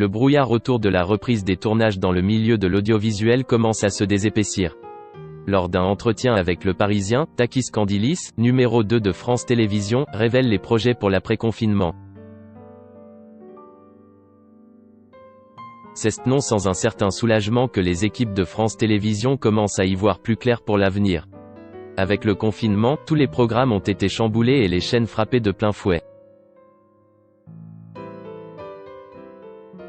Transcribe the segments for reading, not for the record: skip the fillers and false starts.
Le brouillard autour de la reprise des tournages dans le milieu de l'audiovisuel commence à se désépaissir. Lors d'un entretien avec Le Parisien, Takis Kandilis, numéro 2 de France Télévisions, révèle les projets pour l'après-confinement. C'est non sans un certain soulagement que les équipes de France Télévisions commencent à y voir plus clair pour l'avenir. Avec le confinement, tous les programmes ont été chamboulés et les chaînes frappées de plein fouet.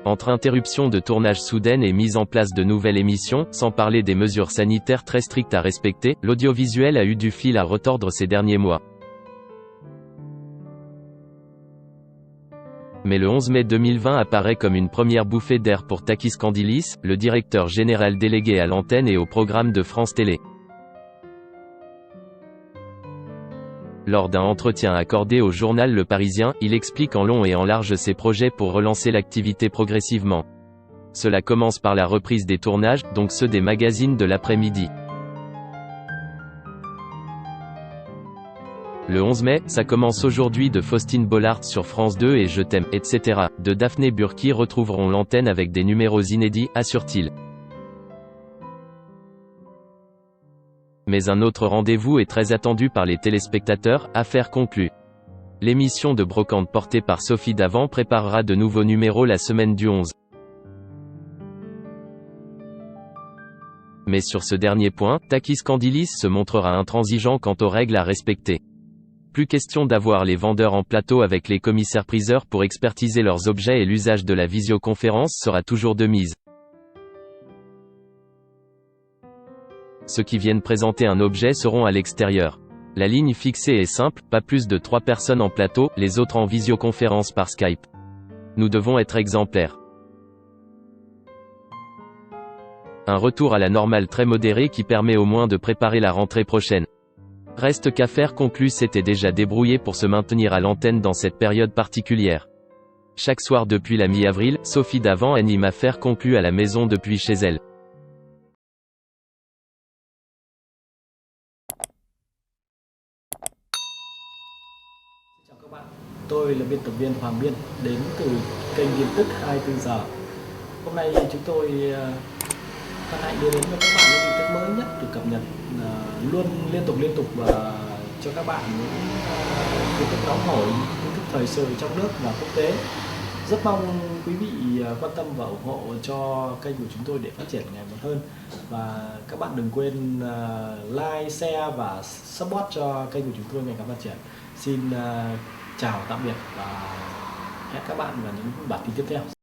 Entre interruption de tournage soudaine et mise en place de nouvelles émissions, sans parler des mesures sanitaires très strictes à respecter, l'audiovisuel a eu du fil à retordre ces derniers mois. Mais le 11 mai 2020 apparaît comme une première bouffée d'air pour Takis Kandilis, le directeur général délégué à l'antenne et au programme de France Télé. Lors d'un entretien accordé au journal Le Parisien, il explique en long et en large ses projets pour relancer l'activité progressivement. Cela commence par la reprise des tournages, donc ceux des magazines de l'après-midi. Le 11 mai, ça commence aujourd'hui de Faustine Bollaert sur France 2 et Je t'aime, etc. de Daphné Burki retrouveront l'antenne avec des numéros inédits, assure-t-il. Mais un autre rendez-vous est très attendu par les téléspectateurs, Affaire conclue. L'émission de brocante portée par Sophie Davant préparera de nouveaux numéros la semaine du 11. Mais sur ce dernier point, Takis Kandilis se montrera intransigeant quant aux règles à respecter. Plus question d'avoir les vendeurs en plateau avec les commissaires-priseurs pour expertiser leurs objets et l'usage de la visioconférence sera toujours de mise. Ceux qui viennent présenter un objet seront à l'extérieur. La ligne fixée est simple, pas plus de 3 personnes en plateau, les autres en visioconférence par Skype. Nous devons être exemplaires. Un retour à la normale très modéré qui permet au moins de préparer la rentrée prochaine. Reste qu'Affaire conclue s'était déjà débrouillé pour se maintenir à l'antenne dans cette période particulière. Chaque soir depuis la mi-avril, Sophie Davant anime Affaire conclue à la maison depuis chez elle. Chào các bạn, tôi là biên tập viên Hoàng Biên đến từ kênh tin tức 24 giờ. Hôm nay chúng tôi hân hạnh đưa đến cho các bạn những tin tức mới nhất được cập nhật luôn liên tục và cho các bạn những tin tức nóng hổi, tin tức thời sự trong nước và quốc tế. Rất mong quý vị quan tâm và ủng hộ cho kênh của chúng tôi để phát triển ngày một hơn. Và các bạn đừng quên like, share và support cho kênh của chúng tôi ngày càng phát triển. Xin chào tạm biệt và hẹn các bạn vào những bản tin tiếp theo.